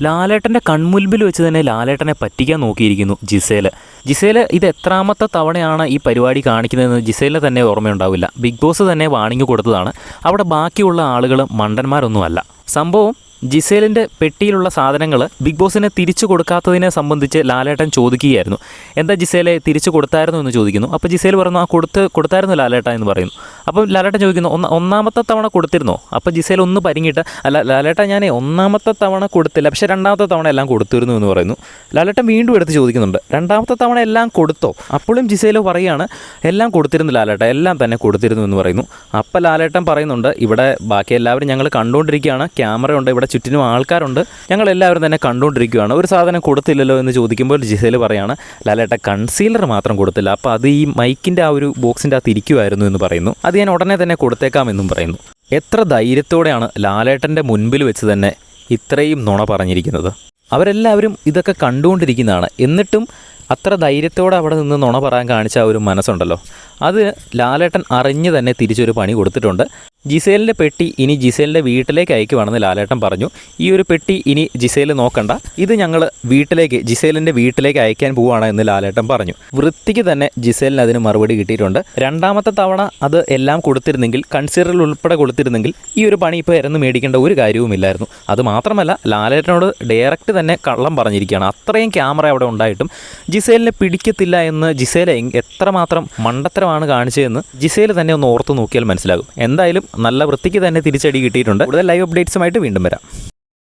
ലാലേട്ടൻ്റെ കൺമുൻപിൽ വെച്ച് തന്നെ ലാലേട്ടനെ പറ്റിക്കാൻ നോക്കിയിരിക്കുന്നു ജിസേൽ ഇത് എത്രാമത്തെ തവണയാണ് ഈ പരിപാടി കാണിക്കുന്നതെന്ന് ജിസേലിന് തന്നെ ഓർമ്മയുണ്ടാവില്ല. ബിഗ് ബോസ് തന്നെ വാണിംഗ് കൊടുത്തതാണ്. അവിടെ ബാക്കിയുള്ള ആളുകൾ മണ്ടന്മാരൊന്നുമല്ല. സംഭവം ജിസേലിൻ്റെ പെട്ടിയിലുള്ള സാധനങ്ങൾ ബിഗ് ബോസിനെ തിരിച്ചു കൊടുക്കാത്തതിനെ സംബന്ധിച്ച് ലാലേട്ടൻ ചോദിക്കുകയായിരുന്നു. എന്താ ജിസേലെ തിരിച്ചു കൊടുത്തായിരുന്നു എന്ന് ചോദിക്കുന്നു. അപ്പോൾ ജിസേൽ പറയുന്നു കൊടുത്തായിരുന്നു ലാലേട്ട എന്ന് പറയുന്നു. അപ്പോൾ ലാലേട്ടൻ ചോദിക്കുന്നു ഒന്നാമത്തെ തവണ കൊടുത്തിരുന്നോ? അപ്പോൾ ജിസേൽ ഒന്ന് പരിങ്ങിയിട്ട് ലാലേട്ട ഞാൻ ഒന്നാമത്തെ തവണ കൊടുത്തില്ല, പക്ഷേ രണ്ടാമത്തെ തവണ എല്ലാം കൊടുത്തിരുന്നു എന്ന് പറയുന്നു. ലാലേട്ടൻ വീണ്ടും എടുത്ത് ചോദിക്കുന്നുണ്ട് രണ്ടാമത്തെ തവണ എല്ലാം കൊടുത്തോ? അപ്പോഴും ജിസേൽ പറയുകയാണ് എല്ലാം കൊടുത്തിരുന്നു ലാലേട്ട, എല്ലാം തന്നെ കൊടുത്തിരുന്നു എന്ന് പറയുന്നു. അപ്പോൾ ലാലേട്ടൻ പറയുന്നുണ്ട് ഇവിടെ ബാക്കി എല്ലാവരും ഞങ്ങൾ കണ്ടുകൊണ്ടിരിക്കുകയാണ്, ക്യാമറ ഉണ്ട്, ഇവിടെ ചുറ്റിനും ആൾക്കാരുണ്ട്, ഞങ്ങളെല്ലാവരും തന്നെ കണ്ടുകൊണ്ടിരിക്കുകയാണ്, ഒരു സാധനം കൊടുത്തില്ലല്ലോ എന്ന് ചോദിക്കുമ്പോൾ ജിസേൽ പറയാണ് ലാലേട്ട കൺസീലർ മാത്രം കൊടുത്തില്ല, അപ്പോൾ അത് ഈ മൈക്കിൻ്റെ ആ ഒരു ബോക്സിൻ്റെ അകത്ത് ഇരിക്കുമായിരുന്നു എന്ന് പറയുന്നു. അത് ഞാൻ ഉടനെ തന്നെ കൊടുത്തേക്കാമെന്നും പറയുന്നു. എത്ര ധൈര്യത്തോടെയാണ് ലാലേട്ടൻ്റെ മുൻപിൽ വെച്ച് തന്നെ ഇത്രയും നുണ പറഞ്ഞിരിക്കുന്നത്. അവരെല്ലാവരും ഇതൊക്കെ കണ്ടുകൊണ്ടിരിക്കുന്നതാണ്. എന്നിട്ടും അത്ര ധൈര്യത്തോടെ അവിടെ നിന്ന് നുണ പറയാൻ കാണിച്ച ഒരു മനസ്സുണ്ടല്ലോ, അത് ലാലേട്ടൻ അറിഞ്ഞ് തന്നെ തിരിച്ചൊരു പണി കൊടുത്തിട്ടുണ്ട്. ജിസേലിൻ്റെ പെട്ടി ഇനി ജിസേലിൻ്റെ വീട്ടിലേക്ക് അയക്കുവാണെന്ന് ലാലേട്ടൻ പറഞ്ഞു. ഈ ഒരു പെട്ടി ഇനി ജിസേൽ നോക്കണ്ട, ഇത് ഞങ്ങൾ ജിസേലിൻ്റെ വീട്ടിലേക്ക് അയക്കാൻ പോവുകയാണ് എന്ന് ലാലേട്ടൻ പറഞ്ഞു. വൃത്തിക്ക് തന്നെ ജിസേലിന് അതിന് മറുപടി കിട്ടിയിട്ടുണ്ട്. രണ്ടാമത്തെ തവണ അത് എല്ലാം കൊടുത്തിരുന്നെങ്കിൽ, കൺസീലറിൽ ഉൾപ്പെടെ കൊടുത്തിരുന്നെങ്കിൽ ഈ ഒരു പണി ഇപ്പോൾ ഇറന്ന് മേടിക്കേണ്ട ഒരു കാര്യവുമില്ലായിരുന്നു. അതുമാത്രമല്ല ലാലേട്ടനോട് ഡയറക്റ്റ് തന്നെ കള്ളം പറഞ്ഞിരിക്കുകയാണ്. അത്രയും ക്യാമറ അവിടെ ഉണ്ടായിട്ടും ജിസേലിനെ പിടിക്കത്തില്ല എന്ന് ജിസേൽ എത്രമാത്രം മണ്ടത്തരമാണ് കാണിച്ചതെന്ന് ജിസേൽ തന്നെ ഒന്ന് ഓർത്ത് നോക്കിയാൽ മനസ്സിലാകും. എന്തായാലും നല്ല വൃത്തിക്ക് തന്നെ തിരിച്ചടി കിട്ടിയിട്ടുണ്ട്. കൂടുതൽ ലൈവ് അപ്ഡേറ്റ്സുമായിട്ട് വീണ്ടും വരാം.